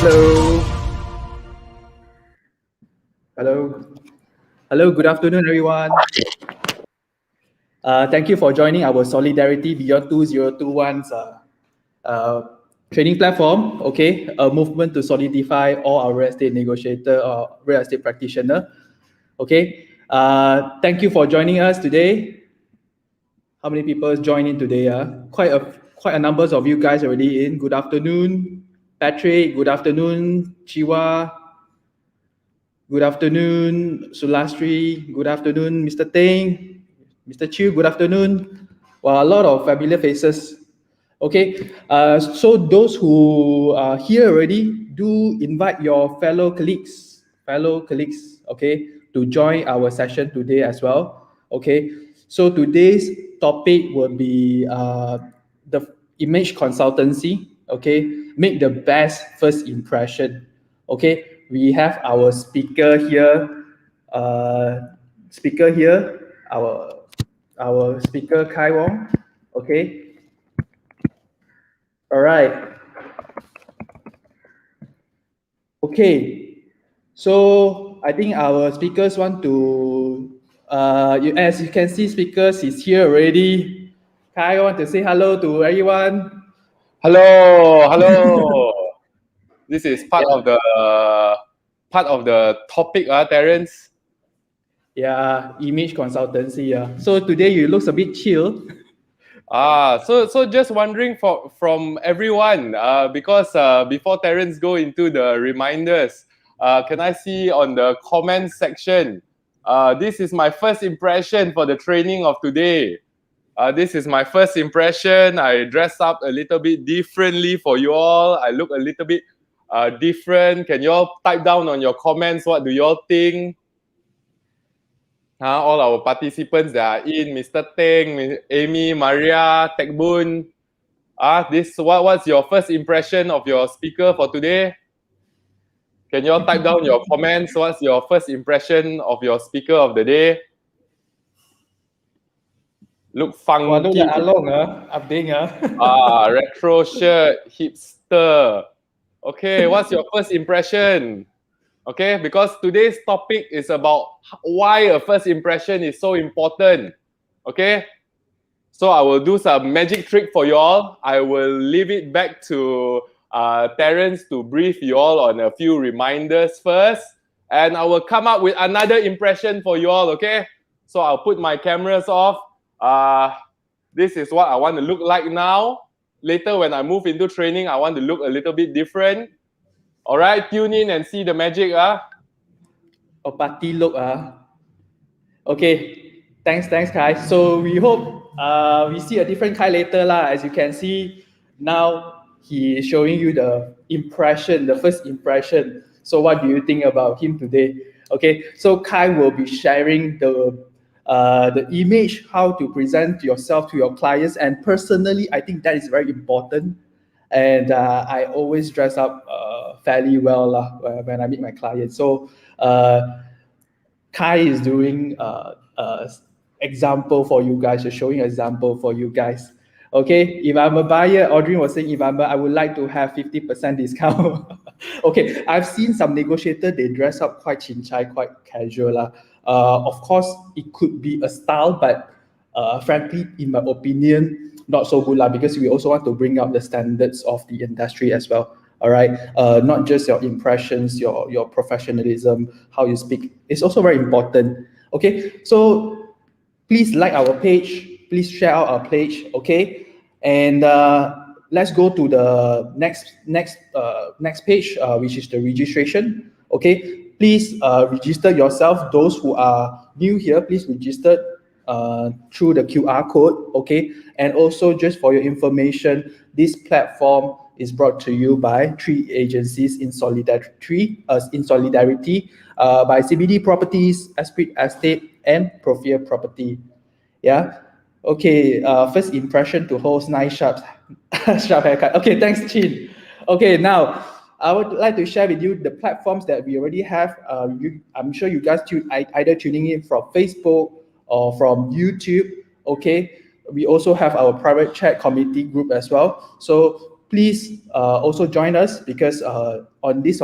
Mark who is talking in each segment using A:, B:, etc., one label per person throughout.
A: Hello. Hello. Hello. Good afternoon, everyone. Thank you for joining our Solidarity Beyond 2021's training platform. Okay, a movement to solidify all our real estate negotiator or real estate practitioner. Okay. Thank you for joining us today. How many people joined in today? Quite a numbers of you guys already in. Good afternoon, Patrick. Good afternoon, Chiwa. Good afternoon, Sulastri. Good afternoon, Mr. Teng. Mr. Chiu, good afternoon. Well, a lot of familiar faces. Okay, so those who are here already, do invite your fellow colleagues, okay, to join our session today as well. Okay, so today's topic will be the image consultancy. Okay, make the best first impression. Okay, we have our speaker here. Our speaker Kai Wong. Okay, all right. Okay, so I think our speakers want to, as you can see, speakers is here already. Kai want to say hello to everyone.
B: Hello. This is part
A: Yeah.
B: of the topic, Terence.
A: Yeah, image consultancy. Yeah. So today you looks a bit chill.
B: So just wondering from everyone, because before Terence go into the reminders, can I see on the comments section? This is my first impression for the training of today. This is my first impression. I dress up a little bit differently for you all. I look a little bit different. Can you all type down on your comments what do you all think? All our participants that are in, Mr. Teng, Amy, Maria, Tek Boon. What's your first impression of your speaker for today? Can you all type down your comments? What's your first impression of your speaker of the day? Look funky. Retro shirt, hipster. Okay, what's your first impression? Okay, because today's topic is about why a first impression is so important. Okay, so I will do some magic trick for you all. I will leave it back to Terence to brief you all on a few reminders first, and I will come up with another impression for you all. Okay, so I'll put my cameras off. This is what I want to look like now. Later, when I move into training, I want to look a little bit different. All right, tune in and see the magic.
A: Party look. Okay, thanks, Kai. So we hope we see a different Kai later lah. As you can see, now he is showing you the impression, the first impression. So what do you think about him today? Okay, so Kai will be sharing the image, how to present yourself to your clients. And personally, I think that is very important. And I always dress up fairly well when I meet my clients. So Kai is doing example for you guys, showing example for you guys. Okay, if I'm a buyer, Audrey was saying, if I would like to have 50% discount. Okay, I've seen some negotiator, they dress up quite chinchai, quite casual. Of course, it could be a style, but frankly, in my opinion, not so good because we also want to bring up the standards of the industry as well. All right, not just your impressions, your professionalism, how you speak. It's also very important. Okay, so please like our page, please share out our page. Okay, and let's go to the next page, which is the registration. Okay, please register yourself. Those who are new here, please register through the QR code. Okay, and also just for your information, this platform is brought to you by three agencies in solidarity by CBD Properties, Esprit Estate, and Profia Property. Yeah. Okay. First impression to host nice sharp haircut. Okay. Thanks, Chin. Okay. Now I would like to share with you the platforms that we already have. I'm sure you guys either tuning in from Facebook or from YouTube. Okay. We also have our private chat community group as well. So please also join us, because on this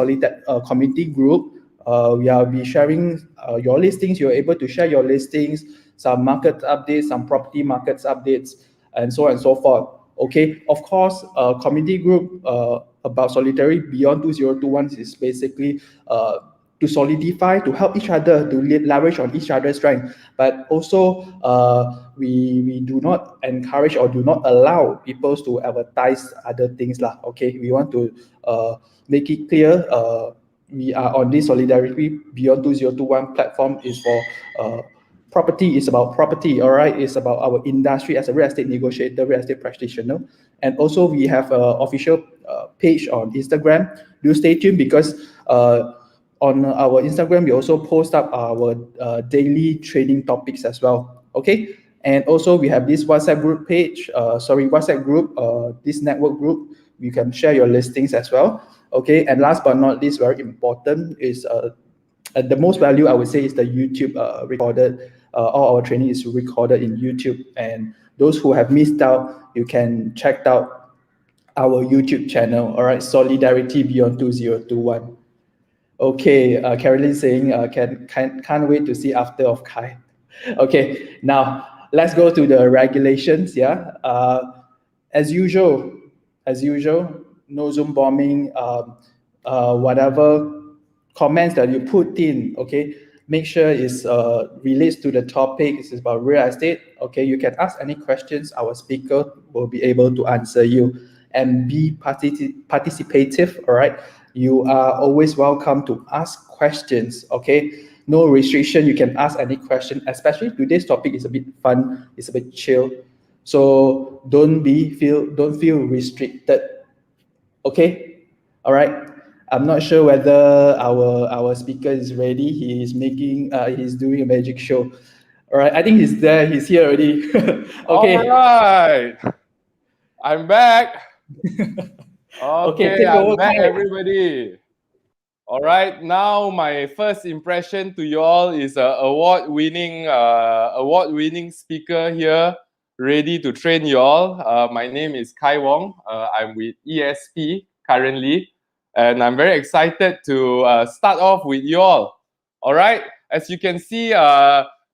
A: community group, we will be sharing your listings. You're able to share your listings, some market updates, some property markets updates, and so on and so forth. Okay, of course, community group about Solitary Beyond 2021 is basically to solidify, to help each other, to leverage on each other's strength. But also, we do not encourage or do not allow people to advertise other things lah. Okay, we want to make it clear. We are on this Solidarity Beyond 2021 platform is for property, is about property, all right? It's about our industry as a real estate negotiator, real estate practitioner. And also we have an official page on Instagram. Do stay tuned, because on our Instagram, we also post up our daily trading topics as well, okay? And also we have this WhatsApp group page, WhatsApp group, this network group. You can share your listings as well, okay? And last but not least, very important is the most value, I would say, is the YouTube recorded. All our training is recorded in YouTube, and those who have missed out, you can check out our YouTube channel. All right, Solidarity Beyond 2021. Okay, Carolyn saying can't wait to see after of Kai. Okay, now let's go to the regulations. Yeah, as usual, no Zoom bombing. Whatever comments that you put in, okay, make sure it's relates to the topic. It's about real estate. Okay, you can ask any questions. Our speaker will be able to answer you, and be participative. All right, you are always welcome to ask questions. Okay, no restriction. You can ask any question. Especially today's topic is a bit fun. It's a bit chill, so don't feel restricted. Okay, all right. I'm not sure whether our speaker is ready. He's doing a magic show. All right, I think he's there. He's here already. Okay.
B: All right. I'm back. Okay,
A: take
B: I'm
A: over,
B: back,
A: Kai.
B: everybody. All right, now my first impression to you all is a award-winning speaker here, ready to train you all. My name is Kai Wong. I'm with ESP currently, and I'm very excited to start off with you all. All right, as you can see,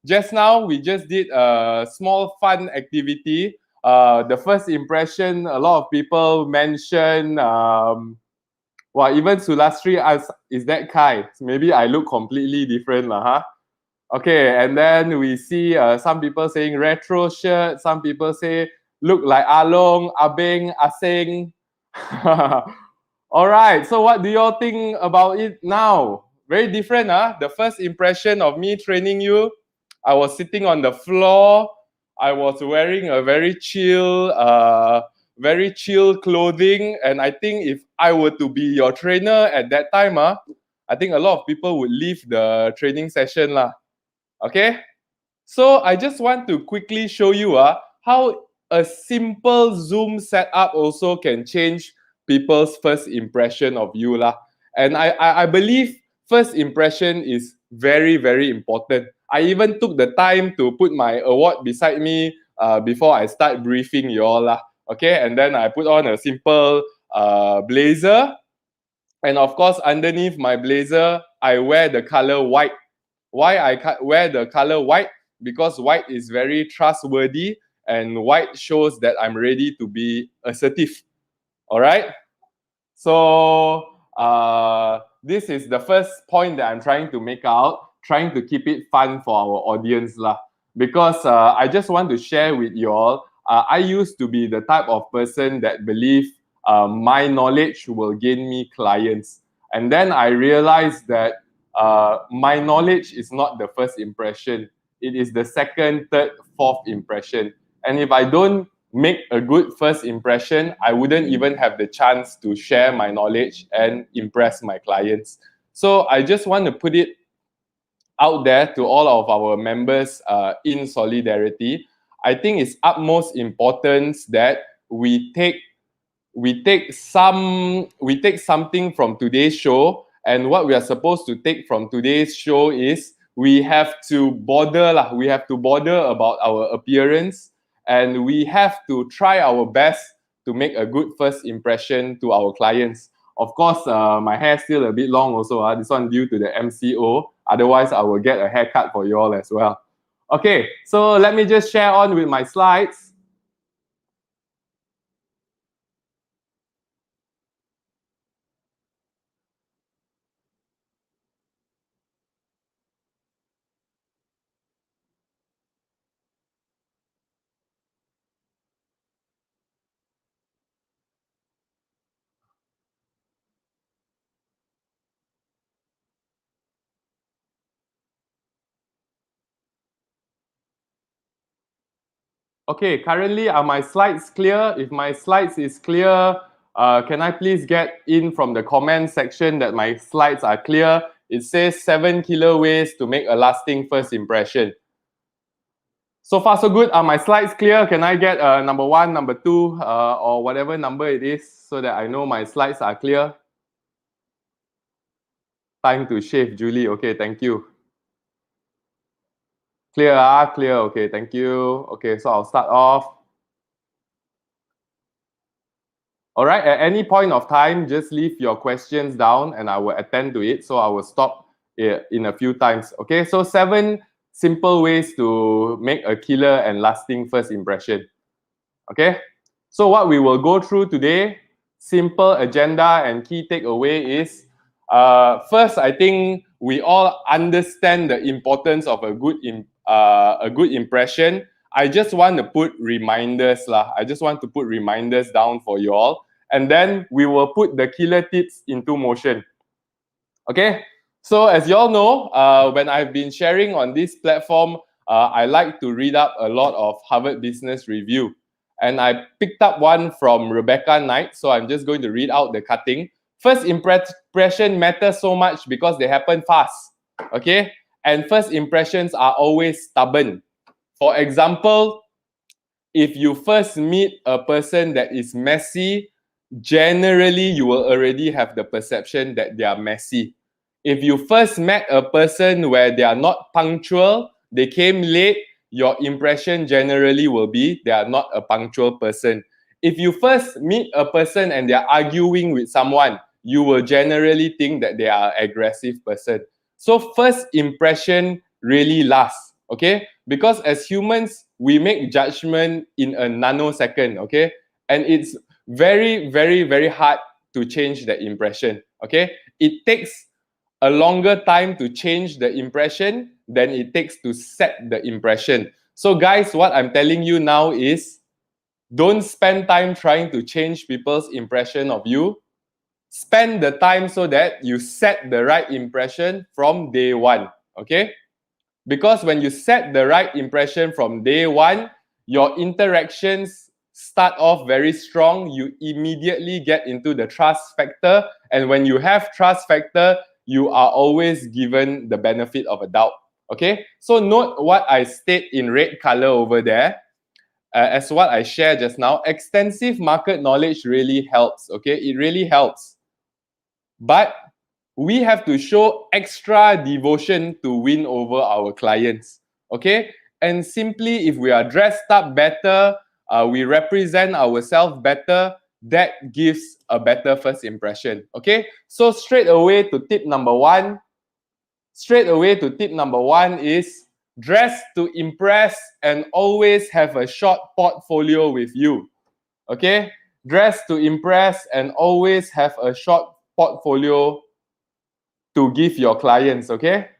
B: just now we just did a small fun activity. The first impression, a lot of people mentioned. Well, even Sulastri asked, is that Kai? So maybe I look completely different, huh? Okay, and then we see some people saying retro shirt. Some people say look like Along, Abeng, Aseng. All right, so what do y'all think about it now? Very different, huh? The first impression of me training you, I was sitting on the floor. I was wearing a very chill clothing, and I think if I were to be your trainer at that time, I think a lot of people would leave the training session lah. Okay, so I just want to quickly show you how a simple Zoom setup also can change people's first impression of you lah. And I believe first impression is very, very important. I even took the time to put my award beside me before I start briefing you all lah. Okay, and then I put on a simple blazer, and of course underneath my blazer I wear the color white. Why I wear the color white? Because white is very trustworthy, and white shows that I'm ready to be assertive. All right, so this is the first point that I'm trying to make out, trying to keep it fun for our audience lah. Because I just want to share with you all, I used to be the type of person that believe my knowledge will gain me clients. And then I realized that my knowledge is not the first impression. It is the second, third, fourth impression. And if I don't make a good first impression, I wouldn't even have the chance to share my knowledge and impress my clients. So I just want to put it out there to all of our members in Solidarity. I think it's utmost importance that we take something from today's show, and what we are supposed to take from today's show is we have to bother about our appearance, and we have to try our best to make a good first impression to our clients. Of course, my hair still a bit long also. This one due to the MCO. Otherwise, I will get a haircut for you all as well. Okay, so let me just share on with my slides. Okay, currently are my slides clear? If my slides is clear, can I please get in from the comment section that my slides are clear? It says 7 killer ways to make a lasting first impression. So far so good. Are my slides clear? Can I get number 1, number 2, or whatever number it is so that I know my slides are clear? Time to shave, Julie. Okay, thank you. Clear, clear. Okay, thank you. Okay, so I'll start off. All right, at any point of time, just leave your questions down and I will attend to it. So I will stop in a few times. Okay, so 7 simple ways to make a killer and lasting first impression. Okay, so what we will go through today, simple agenda and key takeaway is, first, I think we all understand the importance of a good impression. I just want to put reminders lah. I just want to put reminders down for you all. And then we will put the killer tips into motion. Okay, so as you all know, when I've been sharing on this platform, I like to read up a lot of Harvard Business Review. And I picked up one from Rebecca Knight, so I'm just going to read out the cutting. First impression matters so much because they happen fast. Okay, and first impressions are always stubborn. For example, if you first meet a person that is messy, generally you will already have the perception that they are messy. If you first met a person where they are not punctual, they came late, your impression generally will be they are not a punctual person. If you first meet a person and they are arguing with someone, you will generally think that they are an aggressive person. So first impression really lasts, okay? Because as humans, we make judgment in a nanosecond, okay? And it's very, very, very hard to change the impression, okay? It takes a longer time to change the impression than it takes to set the impression. So guys, what I'm telling you now is, don't spend time trying to change people's impression of you. Spend the time so that you set the right impression from day one, okay? Because when you set the right impression from day one, your interactions start off very strong. You immediately get into the trust factor. And when you have trust factor, you are always given the benefit of a doubt. Okay, so note what I state in red color over there. As what I shared just now, extensive market knowledge really helps. Okay, it really helps. But we have to show extra devotion to win over our clients. Okay, and simply if we are dressed up better, we represent ourselves better, that gives a better first impression. Okay, so straight away to tip number 1. Straight away to tip number 1 is dress to impress and always have a short portfolio with you. Okay, dress to impress and always have a short portfolio to give your clients. Okay,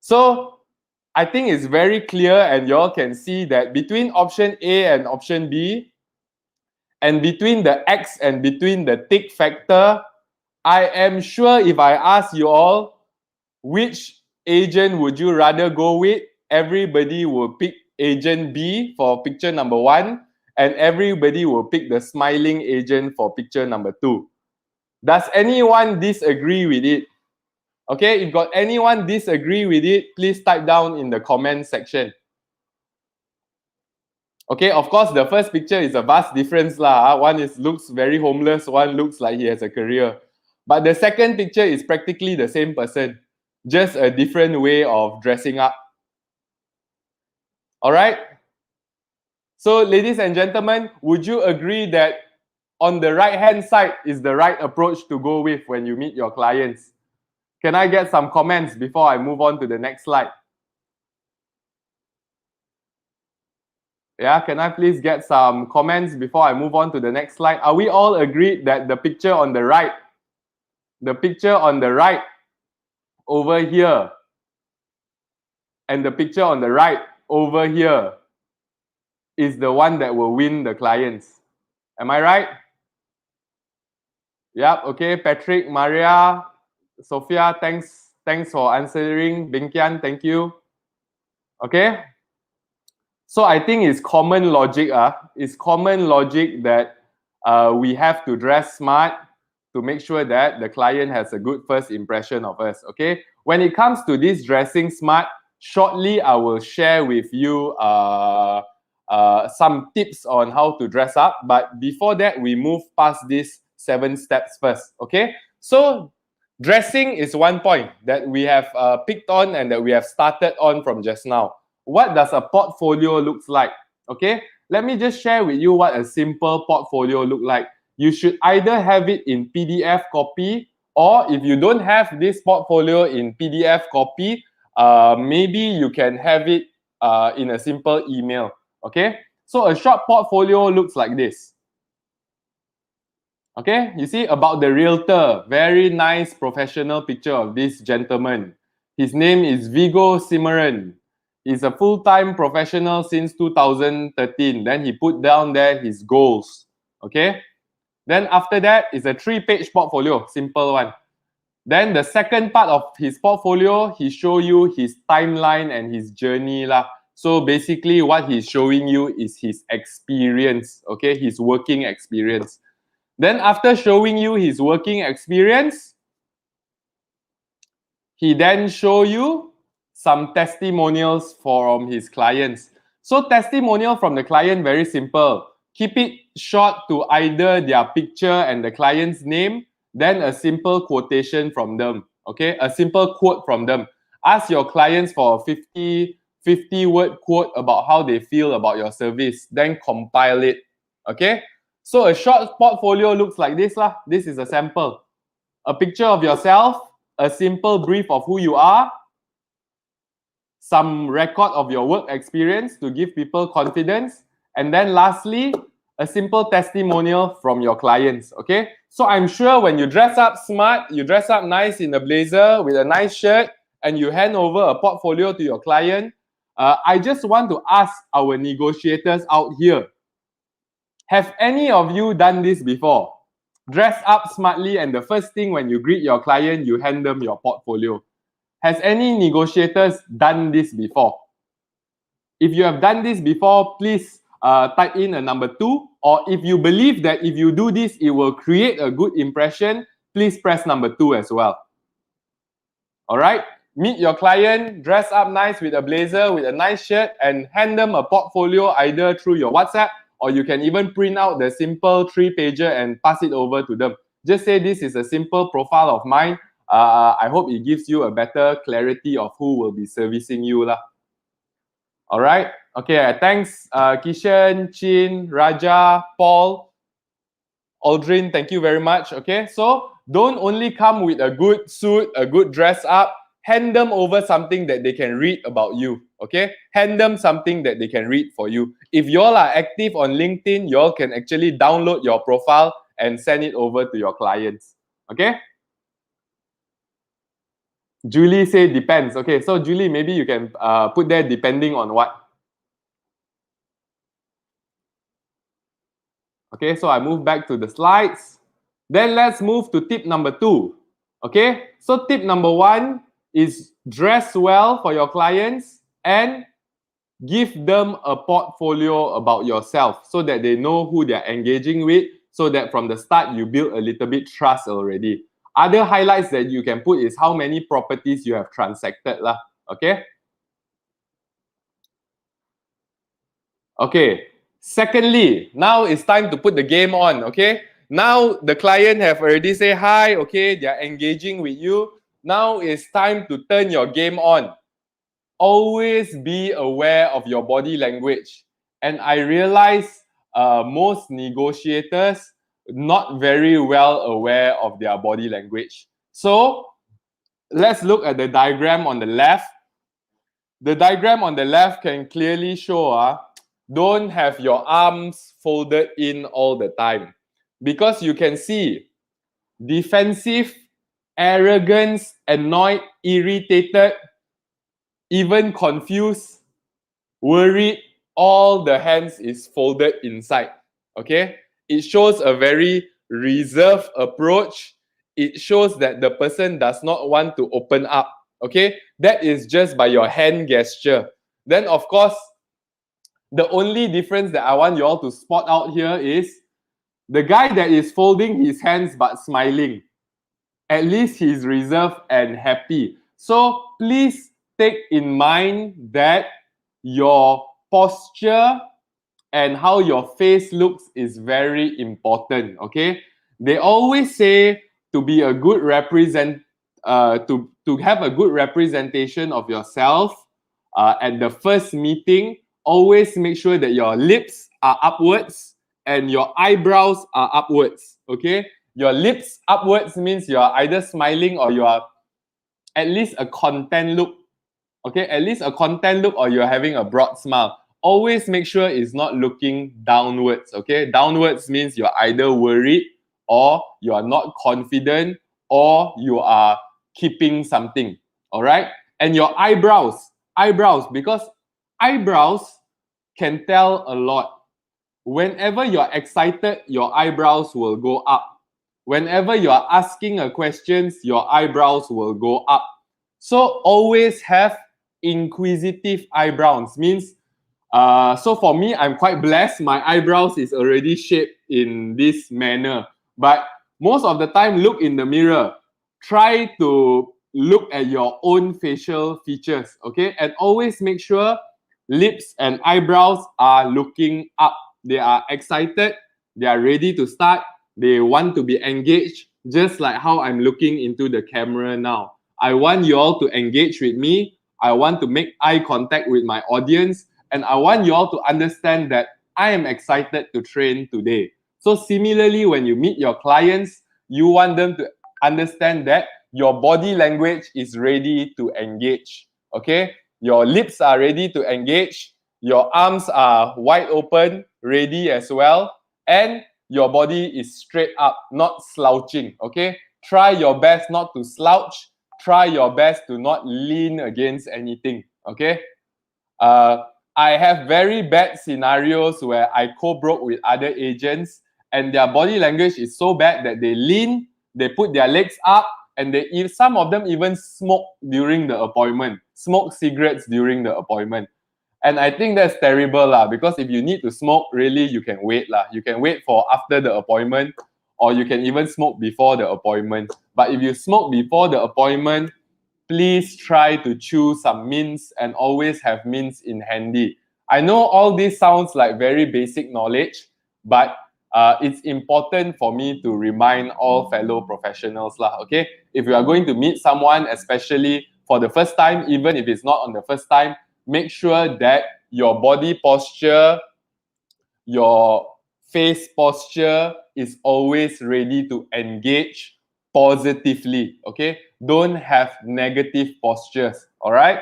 B: so I think it's very clear and you all can see that between option A and option B, and between the X and between the tick factor, I am sure if I ask you all which agent would you rather go with, everybody will pick agent B for picture number 1 and everybody will pick the smiling agent for picture number 2. Does anyone disagree with it? Okay, if got anyone disagree with it, please type down in the comment section. Okay, of course, the first picture is a vast difference lah. One looks very homeless, one looks like he has a career. But the second picture is practically the same person, just a different way of dressing up. All right. So, ladies and gentlemen, would you agree that on the right-hand side is the right approach to go with when you meet your clients? Can I get some comments before I move on to the next slide? Yeah, can I please get some comments before I move on to the next slide? Are we all agreed that the picture on the right over here and the picture on the right over here is the one that will win the clients? Am I right? Yep, okay. Patrick, Maria, Sophia, thanks for answering. Binkian, thank you. Okay. So I think it's common logic. It's common logic that we have to dress smart to make sure that the client has a good first impression of us. Okay. When it comes to this dressing smart, shortly I will share with you some tips on how to dress up. But before that, we move past these 7 steps first. Okay. So dressing is one point that we have picked on and that we have started on from just now. What does a portfolio looks like? Okay, let me just share with you what a simple portfolio look like. You should either have it in PDF copy, or if you don't have this portfolio in PDF copy, maybe you can have it in a simple email. Okay, so a short portfolio looks like this. Okay, you see about the realtor, very nice professional picture of this gentleman. His name is Vigo Simmeran. He's a full-time professional since 2013. Then he put down there his goals. Okay. Then after that is a 3-page portfolio, simple one. Then the second part of his portfolio, he show you his timeline and his journey lah. So basically what he's showing you is his experience, okay, his working experience. Then after showing you his working experience, he then show you some testimonials from his clients. So testimonial from the client, very simple. Keep it short to either their picture and the client's name, then a simple quotation from them. Okay, a simple quote from them. Ask your clients for a 50-word quote about how they feel about your service, then compile it. Okay, so a short portfolio looks like this lah. This is a sample. A picture of yourself, a simple brief of who you are, some record of your work experience to give people confidence, and then lastly, a simple testimonial from your clients. Okay, so I'm sure when you dress up smart, you dress up nice in a blazer with a nice shirt, and you hand over a portfolio to your client, I just want to ask our negotiators out here, have any of you done this before? Dress up smartly, and the first thing when you greet your client, you hand them your portfolio. Has any negotiators done this before? If you have done this before, please type in a number 2. Or if you believe that if you do this, it will create a good impression, please press number 2 as well. All right? Meet your client, dress up nice with a blazer, with a nice shirt, and hand them a portfolio either through your WhatsApp, or you can even print out the simple 3-pager and pass it over to them. Just say this is a simple profile of mine. I hope it gives you a better clarity of who will be servicing you lah. All right. Okay. Thanks, Kishan, Chin, Raja, Paul, Aldrin. Thank you very much. Okay. So don't only come with a good suit, a good dress up. Hand them over something that they can read about you. Okay. Hand them something that they can read for you. If y'all are active on LinkedIn, y'all can actually download your profile and send it over to your clients. Okay. Julie said depends. Okay, so Julie, maybe you can put there depending on what. Okay, so I move back to the slides. Then let's move to tip number 2. Okay, so tip number 1 is dress well for your clients and give them a portfolio about yourself so that they know who they're engaging with, so that from the start you build a little bit trust already. Other highlights that you can put is how many properties you have transacted lah. Okay. Okay. Secondly, now it's time to put the game on. Okay. Now the client have already say hi. Okay, they are engaging with you. Now it's time to turn your game on. Always be aware of your body language. And I realize most negotiators not very well aware of their body language. So let's look at the diagram on the left. The diagram on the left can clearly show don't have your arms folded in all the time, because you can see defensive, arrogance, annoyed, irritated, even confused, worried, all the hands is folded inside. Okay, it shows a very reserved approach. It shows that the person does not want to open up. Okay, that is just by your hand gesture. Then of course, the only difference that I want you all to spot out here is the guy that is folding his hands but smiling. At least he's reserved and happy. So please take in mind that your posture and how your face looks is very important. Okay, they always say to be a good to have a good representation of yourself at the first meeting. Always make sure that your lips are upwards and your eyebrows are upwards. Okay, your lips upwards means you are either smiling or you are at least a content look. Okay, at least a content look, or you're having a broad smile. Always make sure it's not looking downwards. Okay, downwards means you're either worried or you are not confident or you are keeping something. All right, and your eyebrows, because eyebrows can tell a lot. Whenever you're excited, your eyebrows will go up. Whenever you are asking a question, your eyebrows will go up. So always have inquisitive eyebrows. Means, so for me, I'm quite blessed. My eyebrows is already shaped in this manner. But most of the time, look in the mirror. Try to look at your own facial features, okay? And always make sure lips and eyebrows are looking up. They are excited. They are ready to start. They want to be engaged, just like how I'm looking into the camera now. I want you all to engage with me. I want to make eye contact with my audience. And I want you all to understand that I am excited to train today. So similarly, when you meet your clients, you want them to understand that your body language is ready to engage. Okay? Your lips are ready to engage. Your arms are wide open, ready as well. And your body is straight up, not slouching. Okay? Try your best not to slouch. Try your best to not lean against anything. Okay? I have very bad scenarios where I co-broke with other agents and their body language is so bad that they lean, they put their legs up, and some of them even smoke during the appointment, smoke cigarettes during the appointment. And I think that's terrible because if you need to smoke, really, you can wait. You can wait for after the appointment, or you can even smoke before the appointment. But if you smoke before the appointment, please try to chew some mints and always have mints in handy. I know all this sounds like very basic knowledge, but it's important for me to remind all fellow professionals, okay? If you are going to meet someone, especially for the first time, even if it's not on the first time, make sure that your body posture, your face posture is always ready to engage positively, okay? Don't have negative postures, all right?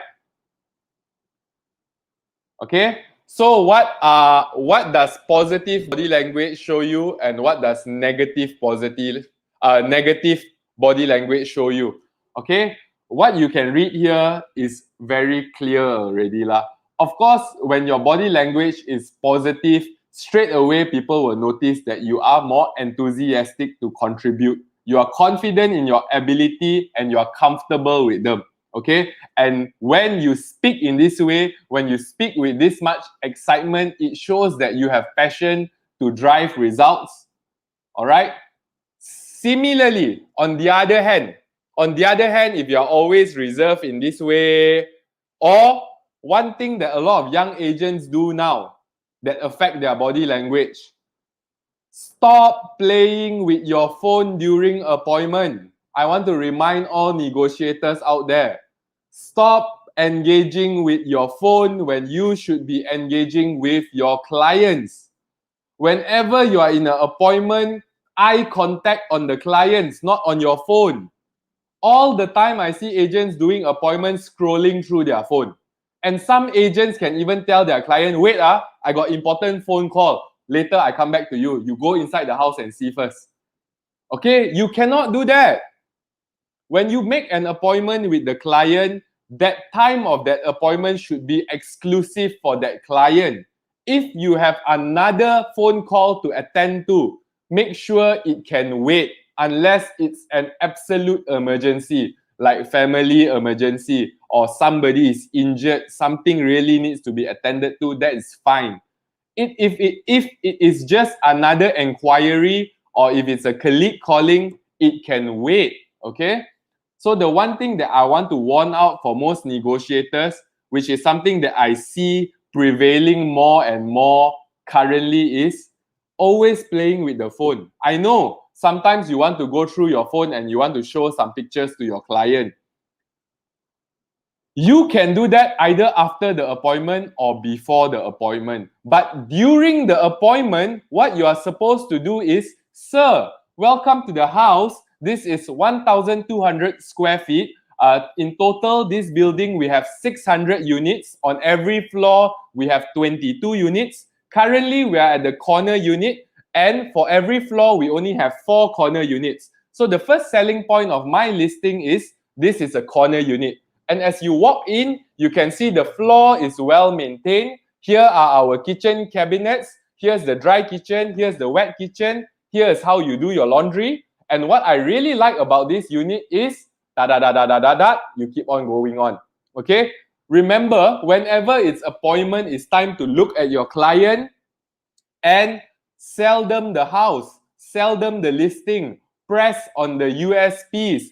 B: Okay, so what does positive body language show you, and what does negative body language show you? Okay, what you can read here is very clear already lah. Of course, when your body language is positive, straight away people will notice that you are more enthusiastic to contribute. You are confident in your ability and you are comfortable with them. Okay, and when you speak in this way, when you speak with this much excitement, it shows that you have passion to drive results. All right. Similarly, on the other hand, if you are always reserved in this way, or one thing that a lot of young agents do now that affect their body language, stop playing with your phone during appointment. I want to remind all negotiators out there, stop engaging with your phone when you should be engaging with your clients. Whenever you are in an appointment, eye contact on the clients, not on your phone. All the time I see agents doing appointments scrolling through their phone. And some agents can even tell their client, wait, I got important phone call. Later I come back to you. You go inside the house and see first. Okay, you cannot do that. When you make an appointment with the client, that time of that appointment should be exclusive for that client. If you have another phone call to attend to, make sure it can wait unless it's an absolute emergency, like family emergency or somebody is injured, something really needs to be attended to, that is fine. If it is just another inquiry or if it's a colleague calling, it can wait, okay? So the one thing that I want to warn out for most negotiators, which is something that I see prevailing more and more currently, is always playing with the phone. I know sometimes you want to go through your phone and you want to show some pictures to your client. You can do that either after the appointment or before the appointment. But during the appointment, what you are supposed to do is, sir, welcome to the house. This is 1,200 square feet. In total, this building, we have 600 units. On every floor, we have 22 units. Currently, we are at the corner unit. And for every floor, we only have 4 corner units. So the first selling point of my listing is, this is a corner unit. And as you walk in, you can see the floor is well maintained. Here are our kitchen cabinets. Here's the dry kitchen. Here's the wet kitchen. Here's how you do your laundry. And what I really like about this unit is you keep on going on. Okay? Remember, whenever it's appointment, it's time to look at your client and sell them the house, sell them the listing, press on the USPs,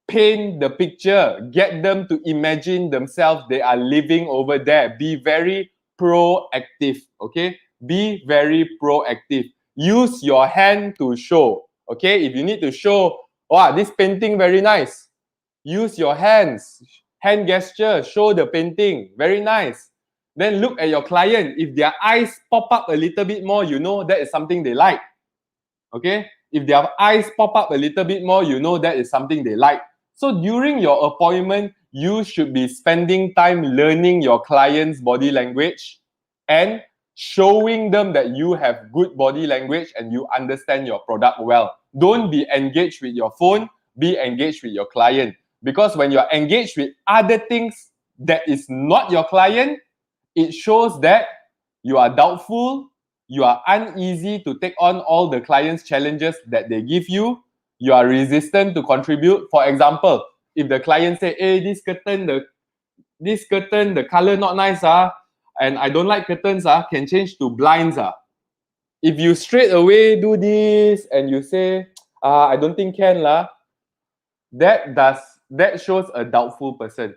B: paint the picture, get them to imagine themselves they are living over there. Be very proactive, okay? Be very proactive. Use your hand to show, okay? If you need to show, wow, this painting very nice. Use your hands, hand gesture, show the painting, very nice. Then look at your client. If their eyes pop up a little bit more, you know that is something they like, okay? If their eyes pop up a little bit more, you know that is something they like. So during your appointment, you should be spending time learning your client's body language and showing them that you have good body language and you understand your product well. Don't be engaged with your phone, be engaged with your client. Because when you're engaged with other things that is not your client, it shows that you are doubtful, you are uneasy to take on all the client's challenges that they give you, you are resistant to contribute. For example, if the client say, hey, this curtain, the color not nice, and I don't like curtains, can change to blinds. If you straight away do this and you say, I don't think can, that shows a doubtful person.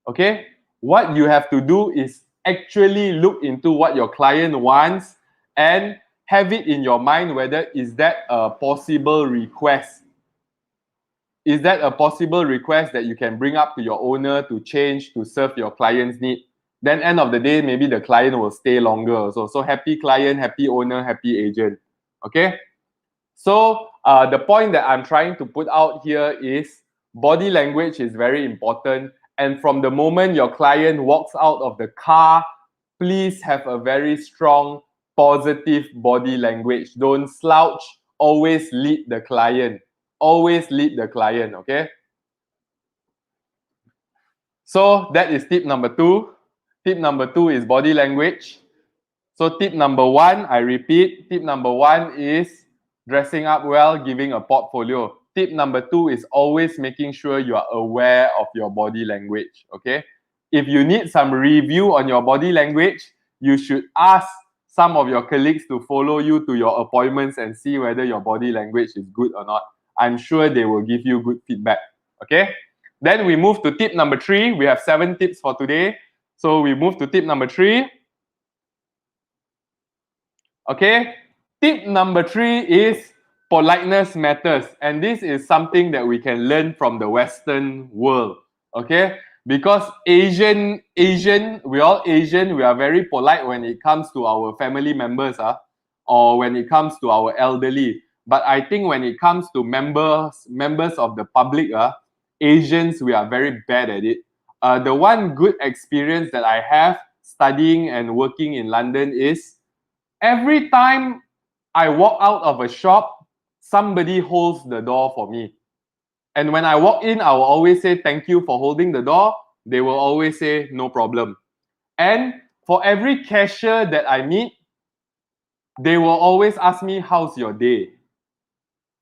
B: Okay? What you have to do is actually look into what your client wants and have it in your mind whether is that a possible request. Is that a possible request that you can bring up to your owner to change to serve your client's need? Then end of the day, maybe the client will stay longer also. So happy client, happy owner, happy agent. Okay? So the point that I'm trying to put out here is body language is very important. And from the moment your client walks out of the car, please have a very strong positive body language. Don't slouch. Always lead the client. Always lead the client, okay? So that is tip number 2. Tip number 2 is body language. So tip number 1, I repeat, tip number 1 is dressing up well, giving a portfolio. Tip number 2 is always making sure you are aware of your body language, okay? If you need some review on your body language, you should ask some of your colleagues to follow you to your appointments and see whether your body language is good or not. I'm sure they will give you good feedback, okay? Then we move to tip number 3. We have 7 tips for today. So we move to tip number 3. Okay? Tip number 3 is politeness matters. And this is something that we can learn from the Western world. Okay? Because we're all Asian, we are very polite when it comes to our family members, or when it comes to our elderly. But I think when it comes to members of the public, Asians, we are very bad at it. The one good experience that I have studying and working in London is every time I walk out of a shop, somebody holds the door for me. And when I walk in, I will always say, thank you for holding the door. They will always say, no problem. And for every cashier that I meet, they will always ask me, how's your day?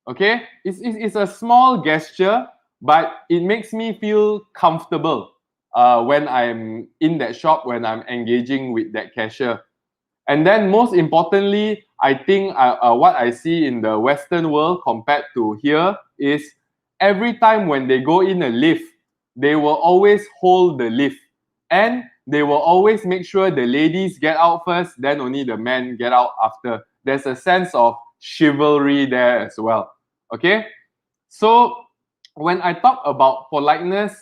B: Okay? It's a small gesture, but it makes me feel comfortable when I'm in that shop, when I'm engaging with that cashier. And then most importantly, I think what I see in the Western world compared to here is every time when they go in a lift, they will always hold the lift. And they will always make sure the ladies get out first, then only the men get out after. There's a sense of chivalry there as well. Okay? So when I talk about politeness,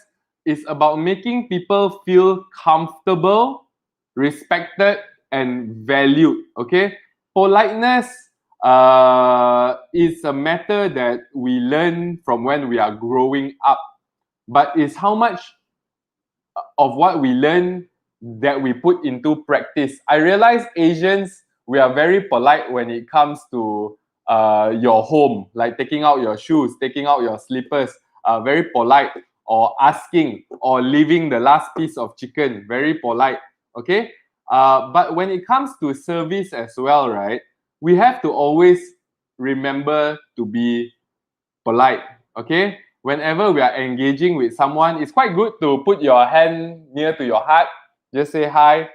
B: it's about making people feel comfortable, respected, and valued. Okay? Politeness is a matter that we learn from when we are growing up, but it's how much of what we learn that we put into practice. I realize Asians, we are very polite when it comes to your home, like taking out your shoes, taking out your slippers, very polite, or asking, or leaving the last piece of chicken, very polite, okay? But when it comes to service as well, right, we have to always remember to be polite, okay? Whenever we are engaging with someone, it's quite good to put your hand near to your heart. Just say hi.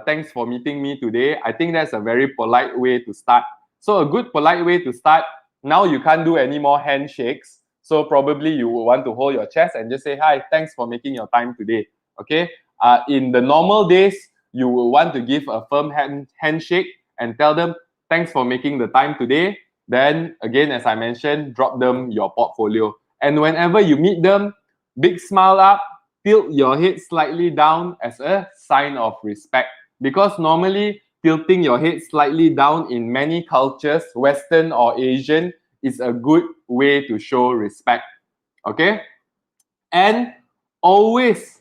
B: Thanks for meeting me today. I think that's a very polite way to start. So a good polite way to start, now you can't do any more handshakes. So probably you will want to hold your chest and just say, hi, thanks for making your time today. Okay? In the normal days, you will want to give a firm handshake and tell them, thanks for making the time today. Then again, as I mentioned, drop them your portfolio. And whenever you meet them, big smile up, tilt your head slightly down as a sign of respect. Because normally, tilting your head slightly down in many cultures, Western or Asian, is a good way to show respect. Okay? And always,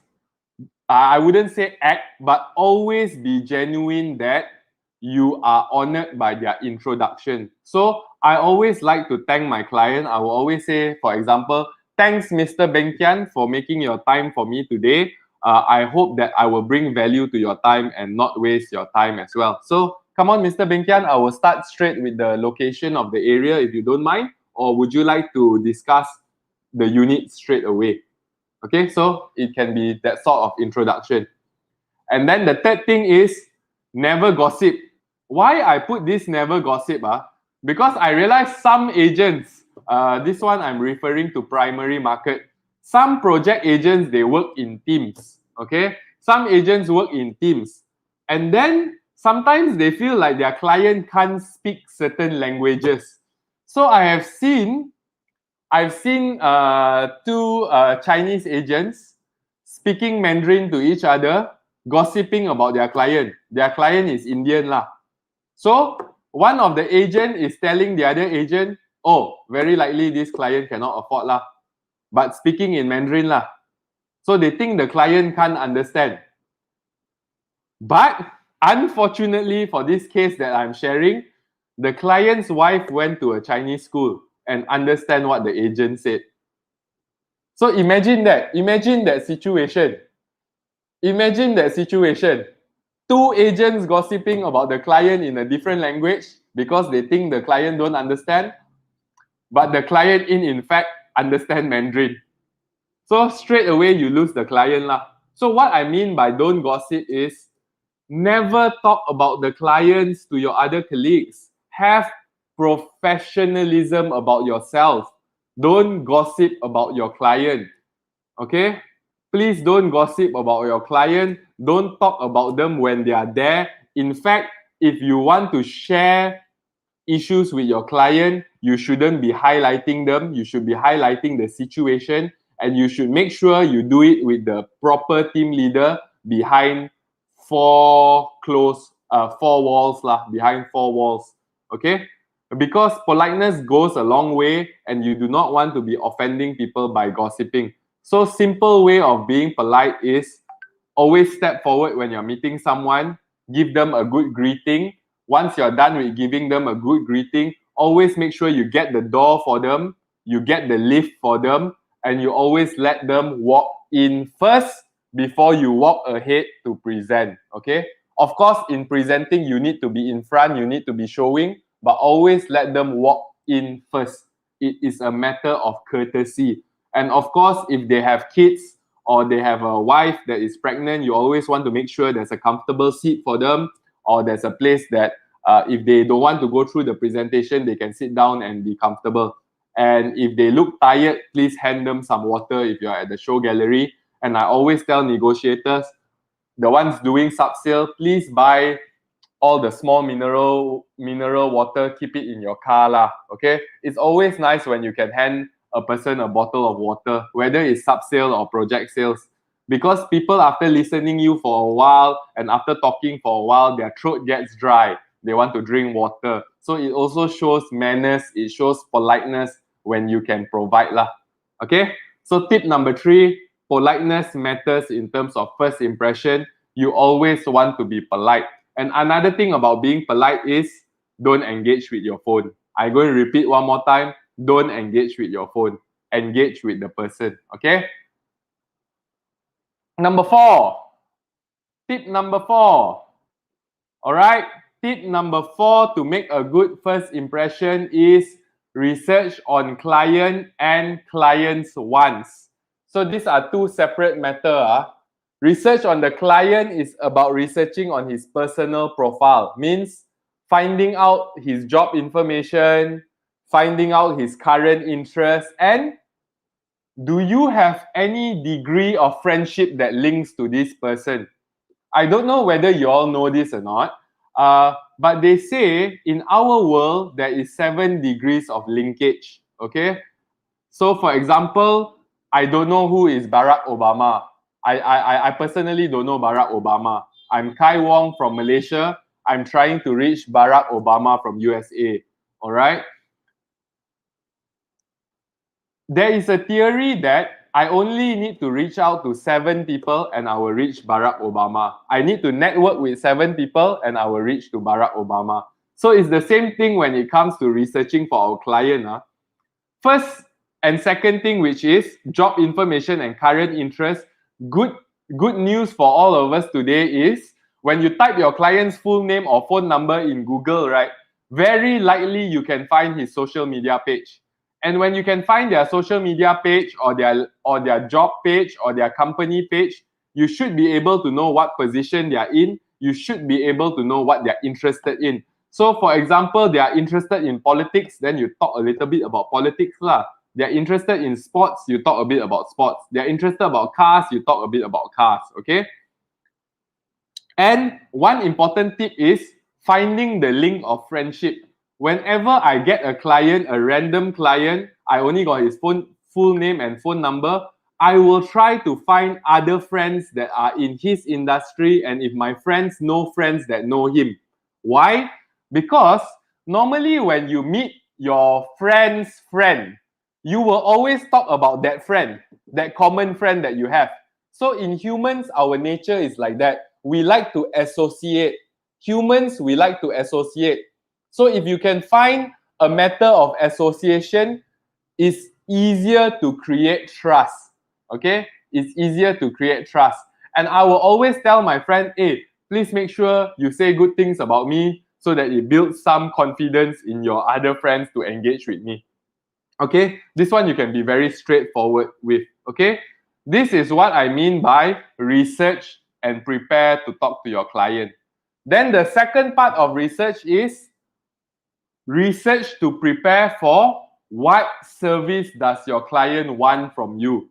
B: I wouldn't say act, but always be genuine that you are honored by their introduction. So I always like to thank my client. I will always say, for example, thanks, Mr. Bengkian, for making your time for me today. I hope that I will bring value to your time and not waste your time as well. So come on, Mr. Bengkian, I will start straight with the location of the area if you don't mind. Or would you like to discuss the unit straight away? Okay, so it can be that sort of introduction. And then the third thing is never gossip. Why I put this never gossip? Because I realize some agents, this one I'm referring to primary market, some project agents, they work in teams. Okay, some agents work in teams. And then sometimes they feel like their client can't speak certain languages. So I've seen two Chinese agents speaking Mandarin to each other, gossiping about their client. Their client is Indian lah. So one of the agent is telling the other agent, oh, very likely this client cannot afford lah, but speaking in Mandarin lah. So they think the client can't understand. But unfortunately for this case that I'm sharing, the client's wife went to a Chinese school and understand what the agent said. So imagine that situation. Imagine that situation. Two agents gossiping about the client in a different language because they think the client don't understand, but the client in fact understand Mandarin. So straight away you lose the client lah. So what I mean by don't gossip is never talk about the clients to your other colleagues. Have professionalism about yourself. Don't gossip about your client. Okay? Please don't gossip about your client. Don't talk about them when they are there. In fact, if you want to share issues with your client, you shouldn't be highlighting them. You should be highlighting the situation, and you should make sure you do it with the proper team leader behind four walls lah, behind four walls. Okay? because politeness goes a long way and you do not want to be offending people by gossiping. So simple way of being polite is always step forward when you're meeting someone, give them a good greeting. Once you're done with giving them a good greeting, always make sure you get the door for them, you get the lift for them, and you always let them walk in first before you walk ahead to present. Okay? Of course, in presenting, you need to be in front, you need to be showing, but always let them walk in first. It is a matter of courtesy. And of course, if they have kids or they have a wife that is pregnant, you always want to make sure there's a comfortable seat for them, or there's a place that if they don't want to go through the presentation, they can sit down and be comfortable. And if they look tired, please hand them some water if you're at the show gallery. And I always tell negotiators, the ones doing sub-sale, please buy all the small mineral water, keep it in your car lah. Okay, it's always nice when you can hand a person a bottle of water, whether it's sub-sale or project sales, because people, after listening you for a while and after talking for a while, their throat gets dry, they want to drink water. So it also shows manners, it shows politeness when you can provide lah. Okay, so tip number 3, politeness matters in terms of first impression. You always want to be polite. And another thing about being polite is don't engage with your phone. I'm going to repeat one more time. Don't engage with your phone. Engage with the person. Okay? Number 4. Tip number 4. All right? Tip number 4 to make a good first impression is research on client and client's wants. So these are two separate matters. Research on the client is about researching on his personal profile, means finding out his job information, finding out his current interests, and do you have any degree of friendship that links to this person? I don't know whether you all know this or not, but they say in our world there is 7 degrees of linkage. Okay, so for example, I don't know who is Barack Obama. I personally don't know Barack Obama. I'm Kai Wong from Malaysia. I'm trying to reach Barack Obama from USA. All right. There is a theory that I only need to reach out to 7 people and I will reach Barack Obama. I need to network with 7 people and I will reach to Barack Obama. So it's the same thing when it comes to researching for our client. First and second thing, which is job information and current interest. Good news for all of us today is when you type your client's full name or phone number in Google, right, very likely you can find his social media page. And when you can find their social media page or their job page or their company page, you should be able to know what position they are in. You should be able to know what they're interested in. So for example, they are interested in politics, then you talk a little bit about politics lah. They're interested in sports, you talk a bit about sports. They're interested about cars, you talk a bit about cars, okay? And one important tip is finding the link of friendship. Whenever I get a client, a random client, I only got his full name and phone number, I will try to find other friends that are in his industry, and if my friends know friends that know him. Why? Because normally when you meet your friend's friend, you will always talk about that friend, that common friend that you have. So in humans, our nature is like that. We like to associate. Humans, we like to associate. So if you can find a matter of association, it's easier to create trust. Okay? It's easier to create trust. And I will always tell my friend, hey, please make sure you say good things about me so that it builds some confidence in your other friends to engage with me. Okay, this one you can be very straightforward with. Okay, this is what I mean by research and prepare to talk to your client. Then the second part of research is research to prepare for what service does your client want from you.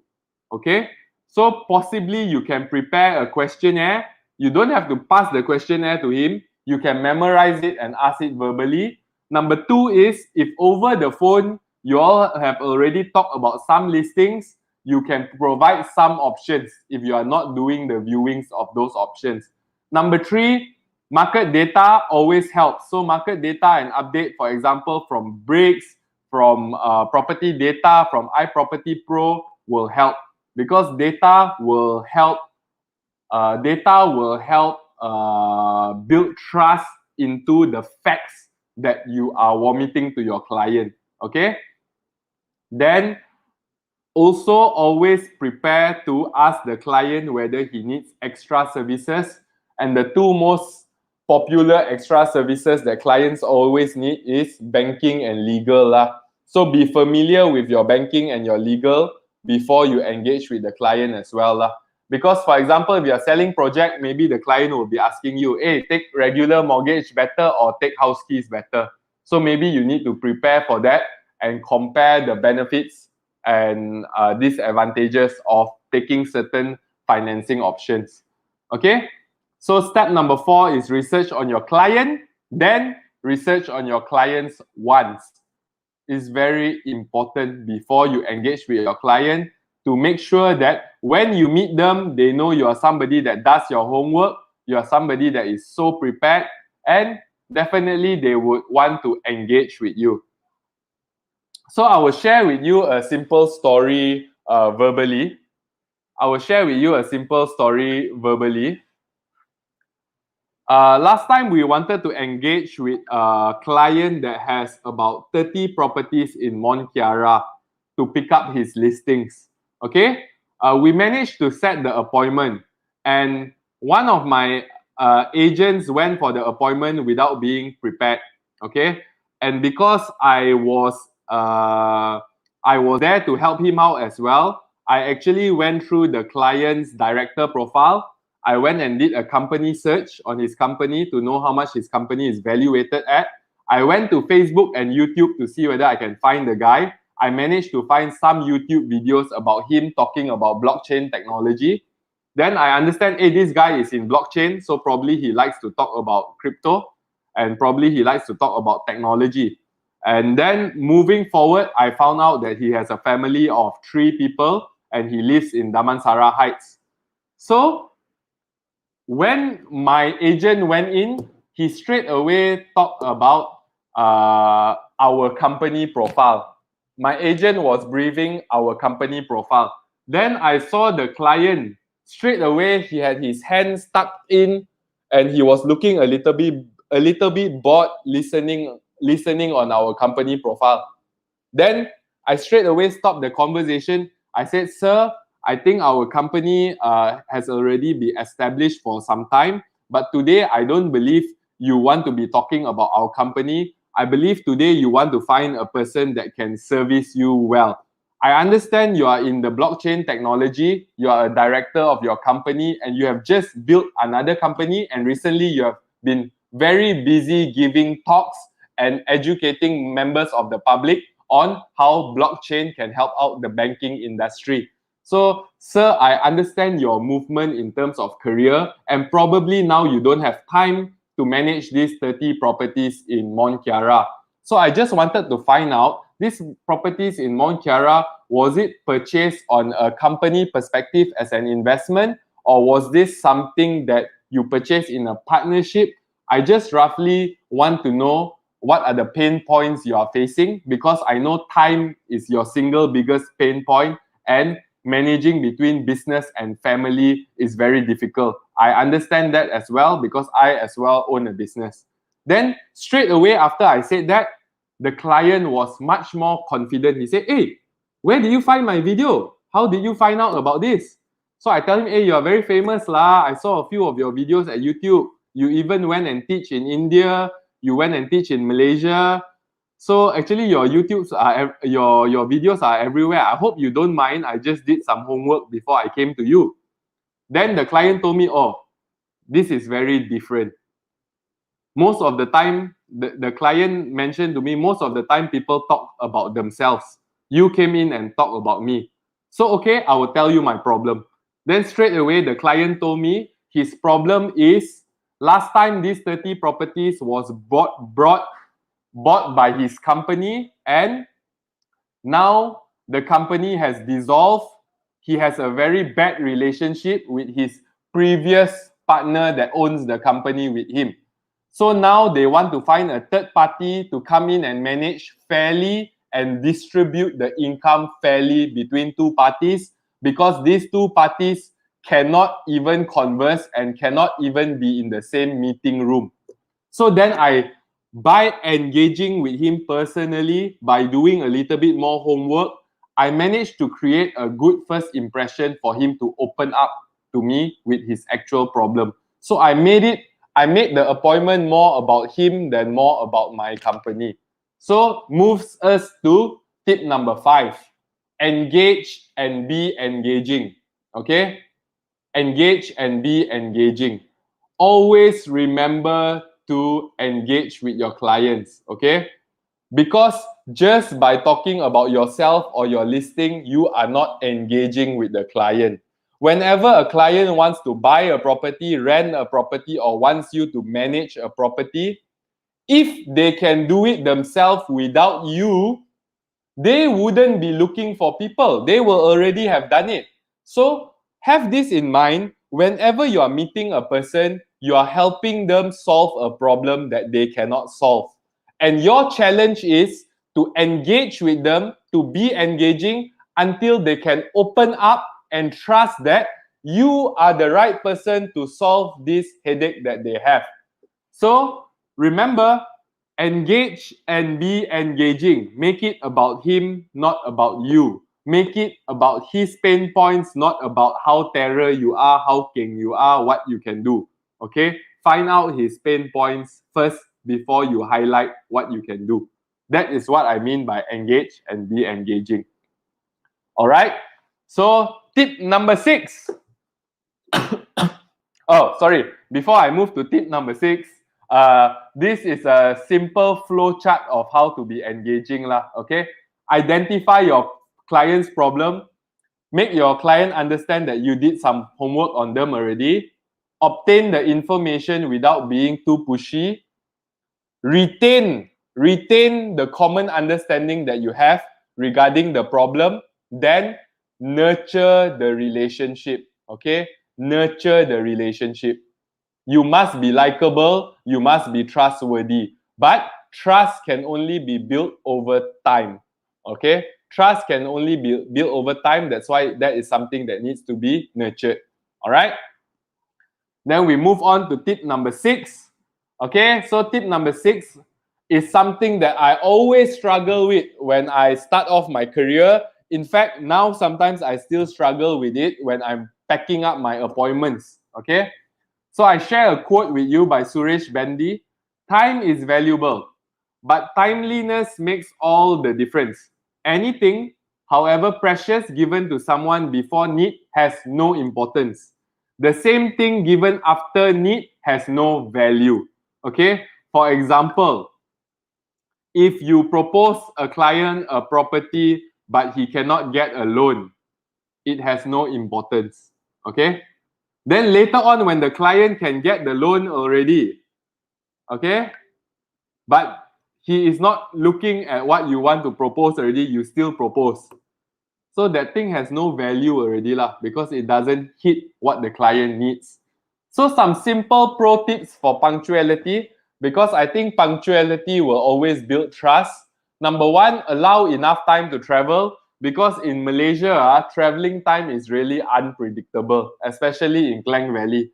B: Okay, so possibly you can prepare a questionnaire. You don't have to pass the questionnaire to him. You can memorize it and ask it verbally. Number 2 is if over the phone, you all have already talked about some listings, you can provide some options if you are not doing the viewings of those options. Number 3, Market data always helps. So market data and update, for example, from Bricks, from property data, from iProperty Pro will help, because data will help build trust into the facts that you are vomiting to your client. Okay. Then also always prepare to ask the client whether he needs extra services. And the two most popular extra services that clients always need is banking and legal lah. So be familiar with your banking and your legal before you engage with the client as well lah. Because for example, if you're selling project, maybe the client will be asking you, hey, take regular mortgage better or take house keys better. So maybe you need to prepare for that and compare the benefits and disadvantages of taking certain financing options. Okay, so step number 4 is research on your client, then research on your client's wants. Is very important before you engage with your client, to make sure that when you meet them, they know you are somebody that does your homework, you are somebody that is so prepared, and definitely they would want to engage with you. So I will share with you a simple story verbally. Last time we wanted to engage with a client that has about 30 properties in Mont Kiara to pick up his listings. Okay, we managed to set the appointment, and one of my agents went for the appointment without being prepared. Okay, and because I was there to help him out as well, I actually went through the client's director profile. I went and did a company search on his company to know how much his company is valuated at. I went to Facebook and YouTube to see whether I can find the guy. I managed to find some YouTube videos about him talking about blockchain technology. Then I understand, hey, this guy is in blockchain, so probably he likes to talk about crypto, and probably he likes to talk about technology. And then moving forward, I found out that he has a family of 3 people and he lives in Damansara Heights. So when my agent went in, he straight away talked about our company profile. My agent was briefing our company profile. Then I saw the client. Straight away, he had his hands tucked in and he was looking a little bit bored, listening on our company profile. Then I straight away stopped the conversation. I said, sir, I think our company has already been established for some time, but today I don't believe you want to be talking about our company. I believe today you want to find a person that can service you well. I understand you are in the blockchain technology, you are a director of your company, and you have just built another company, and recently you have been very busy giving talks and educating members of the public on how blockchain can help out the banking industry. So, sir, I understand your movement in terms of career, and probably now you don't have time to manage these 30 properties in Mont Kiara. So I just wanted to find out, these properties in Mont Kiara, was it purchased on a company perspective as an investment, or was this something that you purchased in a partnership? I just roughly want to know what are the pain points you are facing, because I know time is your single biggest pain point, and managing between business and family is very difficult. I understand that as well, because I as well own a business. Then straight away after I said that, the client was much more confident. He said, hey, where did you find my video? How did you find out about this? So I tell him, hey, you're very famous lah. I saw a few of your videos at YouTube. You even went and teach in India. You went and teach in Malaysia. So actually your YouTubes are, your videos are everywhere. I hope you don't mind. I just did some homework before I came to you. Then the client told me, oh, this is very different. Most of the time, the client mentioned to me, most of the time people talk about themselves. You came in and talked about me. So, okay, I will tell you my problem. Then straight away, the client told me his problem is, last time these 30 properties was bought by his company, and now the company has dissolved. He has a very bad relationship with his previous partner that owns the company with him. So now they want to find a third party to come in and manage fairly and distribute the income fairly between two parties, because these two parties cannot even converse and cannot even be in the same meeting room. So then by engaging with him personally, by doing a little bit more homework, I managed to create a good first impression for him to open up to me with his actual problem. So I made the appointment more about him than more about my company. So moves us to tip number 5. Engage and be engaging. Okay? Engage and be engaging. Always remember to engage with your clients. Okay? Because just by talking about yourself or your listing, you are not engaging with the client. Whenever a client wants to buy a property, rent a property, or wants you to manage a property, if they can do it themselves without you, they wouldn't be looking for people. They will already have done it. So have this in mind. Whenever you are meeting a person, you are helping them solve a problem that they cannot solve. And your challenge is to engage with them, to be engaging until they can open up and trust that you are the right person to solve this headache that they have. So remember, engage and be engaging. Make it about him, not about you. Make it about his pain points, not about how terror you are, how king you are, what you can do. Okay? Find out his pain points first before you highlight what you can do. That is what I mean by engage and be engaging. All right? So, tip number 6. Oh, sorry. Before I move to tip number 6, this is a simple flow chart of how to be engaging lah. Okay, identify your client's problem, make your client understand that you did some homework on them already, obtain the information without being too pushy, retain the common understanding that you have regarding the problem, then nurture the relationship. Okay, nurture the relationship. You must be likable, you must be trustworthy, but trust can only be built over time. Okay, trust can only be built over time. That's why that is something that needs to be nurtured. All right, then we move on to tip number 6. Okay, so tip number 6 is something that I always struggle with when I start off my career. In fact, now sometimes I still struggle with it when I'm packing up my appointments. Okay, so I share a quote with you by Suresh Bendy. Time is valuable, but timeliness makes all the difference. Anything, however precious, given to someone before need has no importance. The same thing given after need has no value. Okay? For example, if you propose a client a property but he cannot get a loan, it has no importance. Okay? Then later on, when the client can get the loan already, okay, but he is not looking at what you want to propose already, you still propose. So that thing has no value already lah, because it doesn't hit what the client needs. So some simple pro tips for punctuality, because I think punctuality will always build trust. Number 1, allow enough time to travel. Because in Malaysia, traveling time is really unpredictable, especially in Klang Valley.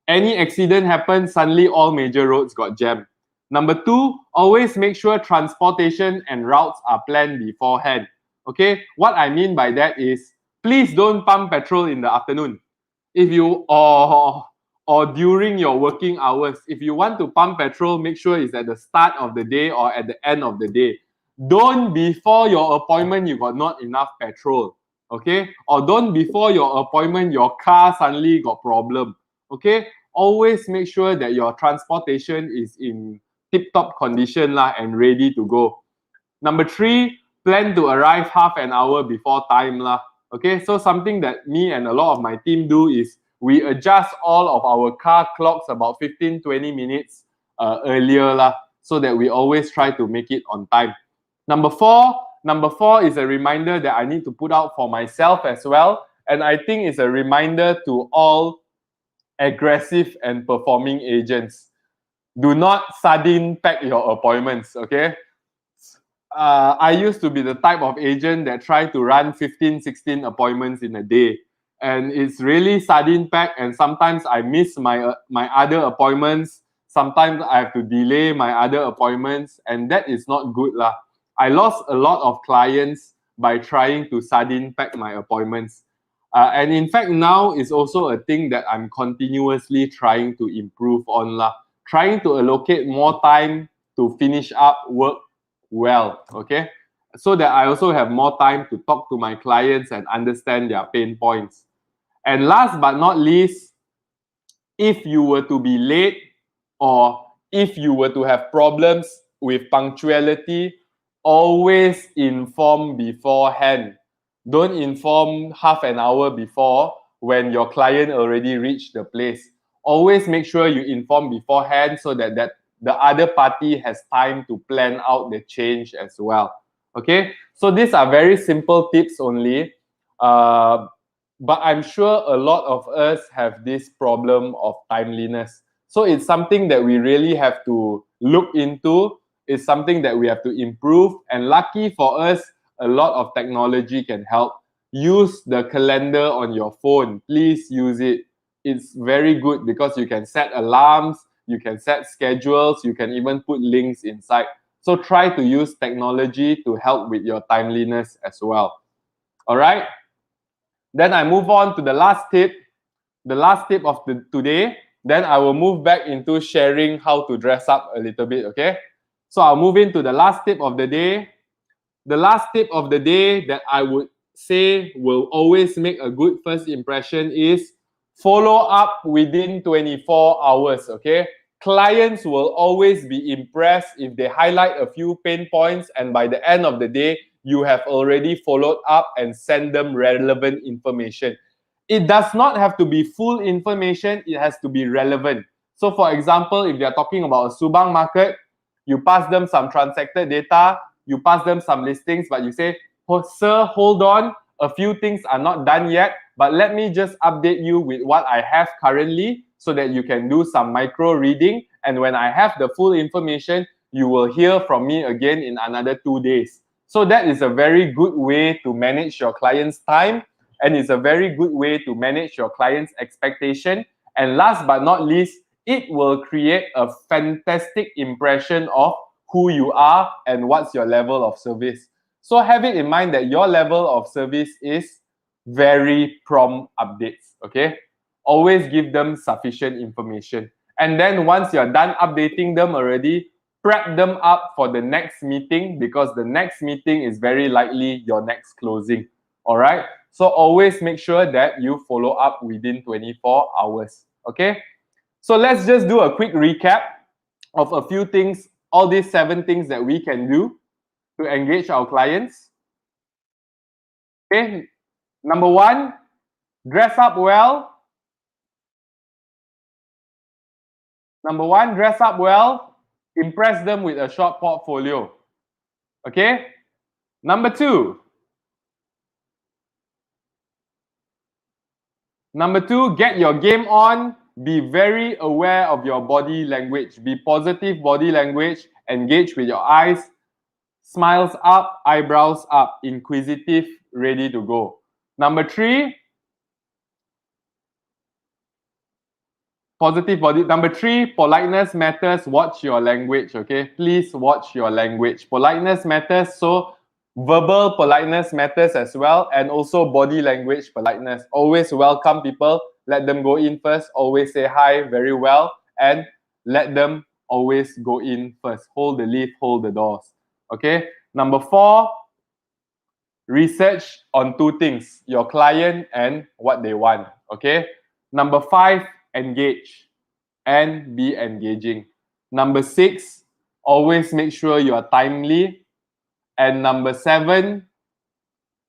B: Any accident happens, suddenly all major roads got jammed. Number 2, always make sure transportation and routes are planned beforehand. Okay, what I mean by that is, please don't pump petrol in the afternoon. If you or during your working hours, if you want to pump petrol, make sure it's at the start of the day or at the end of the day. Don't before your appointment you got not enough petrol, okay? Or don't before your appointment your car suddenly got problem, okay? Always make sure that your transportation is in tip-top condition lah and ready to go. Number 3, plan to arrive half an hour before time lah. Okay, so something that me and a lot of my team do is we adjust all of our car clocks about 15-20 minutes earlier lah, so that we always try to make it on time. Number 4 is a reminder that I need to put out for myself as well, and I think it's a reminder to all aggressive and performing agents. Do not sardine pack your appointments, okay? I used to be the type of agent that tried to run 15, 16 appointments in a day. And it's really sardine pack, and sometimes I miss my other appointments. Sometimes I have to delay my other appointments, and that is not good lah. I lost a lot of clients by trying to sardine pack my appointments. And in fact, now is also a thing that I'm continuously trying to improve on lah. Trying to allocate more time to finish up work well, okay? So that I also have more time to talk to my clients and understand their pain points. And last but not least, if you were to be late or if you were to have problems with punctuality, always inform beforehand. Don't inform half an hour before when your client already reached the place. Always make sure you inform beforehand so that the other party has time to plan out the change as well. Okay, so these are very simple tips only. But I'm sure a lot of us have this problem of timeliness. So it's something that we really have to look into. It's something that we have to improve. And lucky for us, a lot of technology can help. Use the calendar on your phone. Please use it. It's very good because you can set alarms, you can set schedules, you can even put links inside. So try to use technology to help with your timeliness as well. All right? Then I move on to the last tip of today. Then I will move back into sharing how to dress up a little bit, okay? So I'll move into the last tip of the day. The last tip of the day that I would say will always make a good first impression is follow up within 24 hours, okay? Clients will always be impressed if they highlight a few pain points and by the end of the day, you have already followed up and sent them relevant information. It does not have to be full information, it has to be relevant. So for example, if you're talking about a Subang market, you pass them some transacted data, you pass them some listings, but you say, oh, sir, hold on, a few things are not done yet, but let me just update you with what I have currently so that you can do some micro reading. And when I have the full information, you will hear from me again in another 2 days. So that is a very good way to manage your client's time, and it's a very good way to manage your client's expectation. And last but not least, it will create a fantastic impression of who you are and what's your level of service. So have it in mind that your level of service is very prompt updates, okay? Always give them sufficient information. And then once you're done updating them already, prep them up for the next meeting because the next meeting is very likely your next closing, all right? So always make sure that you follow up within 24 hours, okay? So let's just do a quick recap of a few things, all these 7 things that we can do to engage our clients. Okay, number 1, dress up well. Number 1, dress up well. Impress them with a short portfolio. Okay, number 2. Number 2, get your game on. Be very aware of your body language. Be positive body language. Engage with your eyes. Smiles up, eyebrows up. Inquisitive, ready to go. Number 3, positive body. Number 3, politeness matters. Watch your language, okay? Please watch your language. Politeness matters, so verbal politeness matters as well, and also body language politeness. Always welcome people. Let them go in first. Always say hi very well, and let them always go in first. Hold the lift, hold the doors, okay? Number 4, research on 2 things, your client and what they want, okay? Number 5, engage and be engaging. Number 6, always make sure you are timely. And number 7,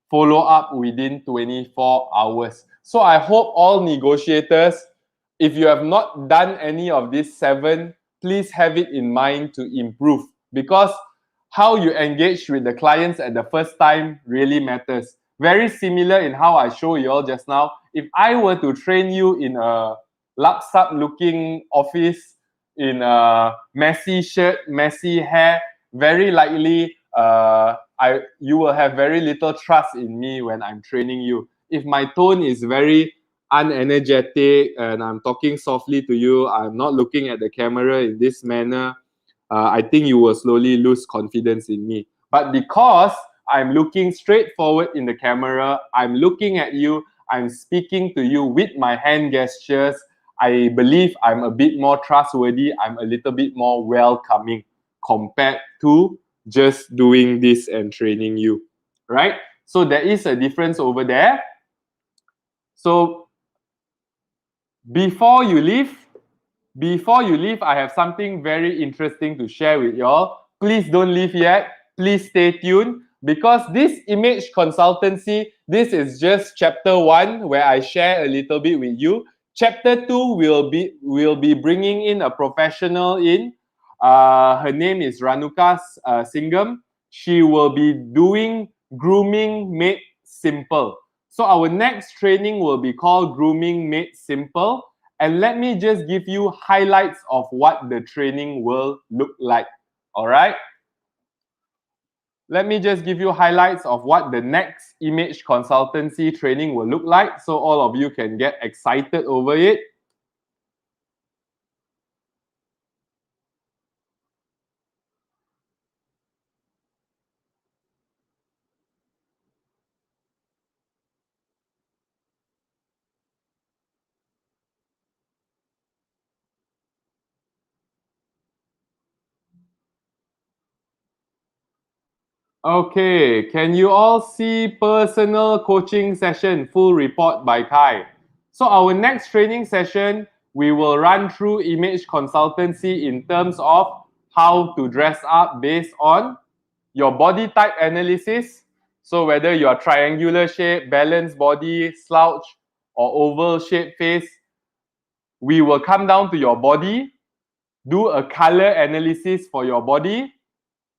B: follow up within 24 hours. So I hope all negotiators, if you have not done any of these 7, please have it in mind to improve, because how you engage with the clients at the first time really matters. Very similar in how I show you all just now. If I were to train you in a lapsap looking office in a messy shirt, messy hair, very likely you will have very little trust in me when I'm training you. If my tone is very unenergetic and I'm talking softly to you, I'm not looking at the camera in this manner, I think you will slowly lose confidence in me. But because I'm looking straight forward in the camera, I'm looking at you, I'm speaking to you with my hand gestures, I believe I'm a bit more trustworthy, I'm a little bit more welcoming compared to just doing this and training you, right? So there is a difference over there. So before you leave, I have something very interesting to share with y'all. Please don't leave yet. Please stay tuned because this image consultancy, this is just chapter 1 where I share a little bit with you. Chapter 2 will be bringing in a professional in. Her name is Ranuka Singham. She will be doing grooming made simple. So our next training will be called Grooming Made Simple. And let me just give you highlights of what the training will look like. All right? Let me just give you highlights of what the next image consultancy training will look like so all of you can get excited over it. Okay, can you all see personal coaching session, full report by Kai? So our next training session, we will run through image consultancy in terms of how to dress up based on your body type analysis. So whether you are triangular shape, balanced body, slouch, or oval shape face, we will come down to your body, do a color analysis for your body,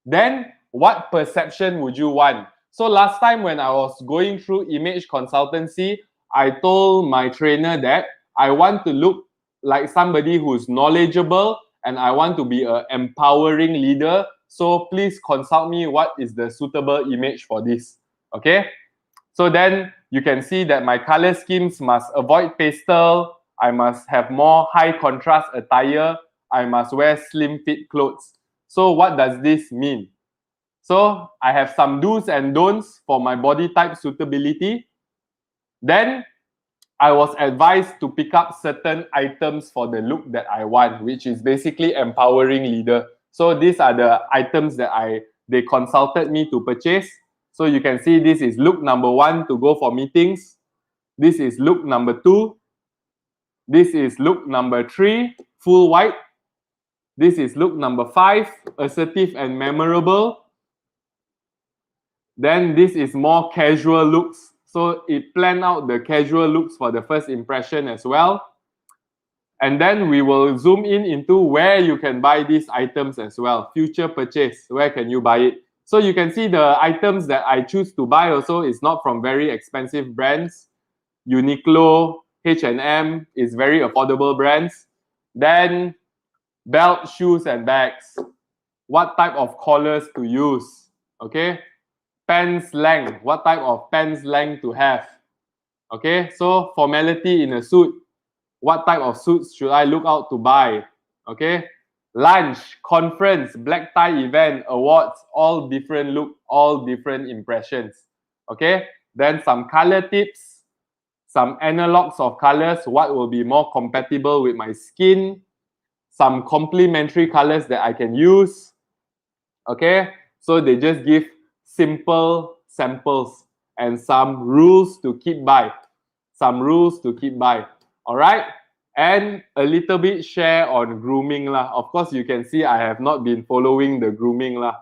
B: then what perception would you want? So last time when I was going through image consultancy, I told my trainer that I want to look like somebody who's knowledgeable and I want to be an empowering leader. So please consult me what is the suitable image for this. Okay? So then you can see that my color schemes must avoid pastel. I must have more high contrast attire. I must wear slim fit clothes. So what does this mean? So I have some do's and don'ts for my body type suitability. Then I was advised to pick up certain items for the look that I want, which is basically empowering leader. So these are the items that they consulted me to purchase. So you can see this is look number 1 to go for meetings. This is look number 2. This is look number 3, full white. This is look number 5, assertive and memorable. Then this is more casual looks. So it planned out the casual looks for the first impression as well. And then we will zoom in into where you can buy these items as well. Future purchase, where can you buy it? So you can see the items that I choose to buy also is not from very expensive brands. Uniqlo, H&M is very affordable brands. Then belt, shoes, and bags. What type of collars to use? Okay. Pants length, what type of pants length to have. Okay, so formality in a suit, what type of suits should I look out to buy? Okay, lunch, conference, black tie event, awards, all different look, all different impressions. Okay, then some color tips, some analogs of colors, what will be more compatible with my skin, some complementary colors that I can use. Okay, so they just give simple samples and some rules to keep by. Some rules to keep by. All right. And a little bit share on grooming lah. Of course, you can see I have not been following the grooming lah.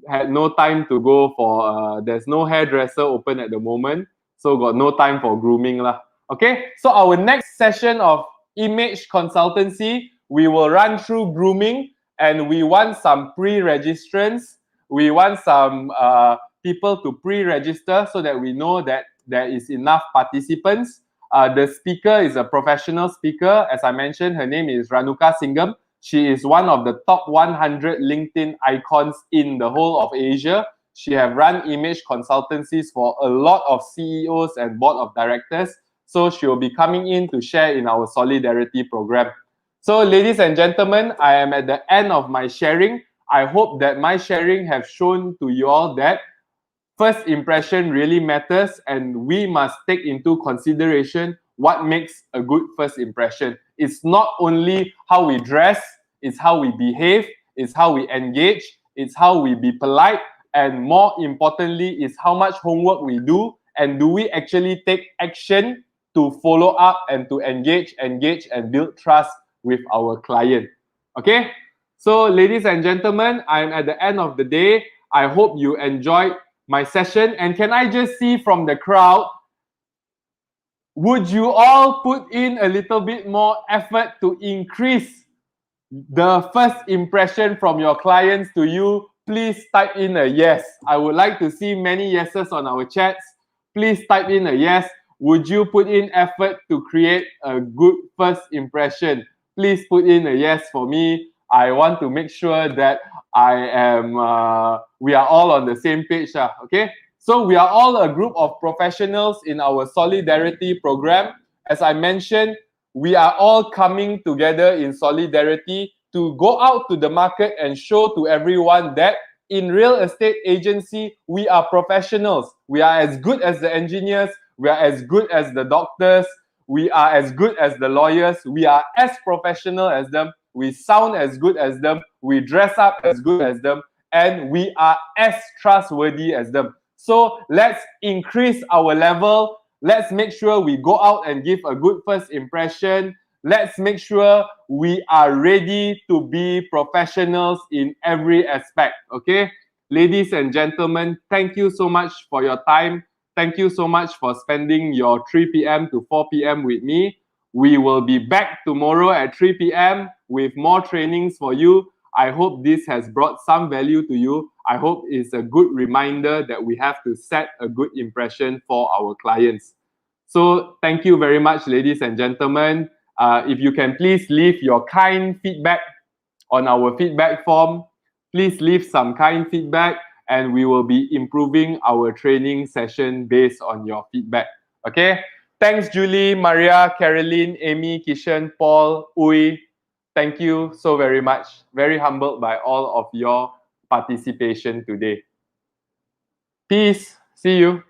B: Had no time to go for, there's no hairdresser open at the moment. So got no time for grooming lah. Okay. So our next session of image consultancy, we will run through grooming and we want some pre-registrants. We want some people to pre-register so that we know that there is enough participants. The speaker is a professional speaker. As I mentioned, her name is Ranuka Singham. She is one of the top 100 LinkedIn icons in the whole of Asia. She have run image consultancies for a lot of CEOs and board of directors. So she will be coming in to share in our solidarity program. So ladies and gentlemen, I am at the end of my sharing. I hope that my sharing have shown to you all that first impression really matters, and we must take into consideration what makes a good first impression. It's not only how we dress, it's how we behave, it's how we engage, it's how we be polite, and more importantly, it's how much homework we do, and do we actually take action to follow up and to engage and build trust with our client. Okay? So ladies and gentlemen, I'm at the end of the day. I hope you enjoyed my session. And can I just see from the crowd, would you all put in a little bit more effort to increase the first impression from your clients to you? Please type in a yes. I would like to see many yeses on our chats. Please type in a yes. Would you put in effort to create a good first impression? Please put in a yes for me. I want to make sure that we are all on the same page. Okay? So we are all a group of professionals in our solidarity program. As I mentioned, we are all coming together in solidarity to go out to the market and show to everyone that in real estate agency, we are professionals. We are as good as the engineers. We are as good as the doctors. We are as good as the lawyers. We are as professional as them. We sound as good as them. We dress up as good as them. And we are as trustworthy as them. So let's increase our level. Let's make sure we go out and give a good first impression. Let's make sure we are ready to be professionals in every aspect. Okay? Ladies and gentlemen, thank you so much for your time. Thank you so much for spending your 3 p.m. to 4 p.m. with me. We will be back tomorrow at 3 p.m. with more trainings for you. I hope this has brought some value to you. I hope it's a good reminder that we have to set a good impression for our clients. So thank you very much, ladies and gentlemen. If you can please leave your kind feedback on our feedback form. Please leave some kind feedback, and we will be improving our training session based on your feedback. Okay? Thanks, Julie, Maria, Caroline, Amy, Kishan, Paul, Uy. Thank you so very much. Very humbled by all of your participation today. Peace. See you.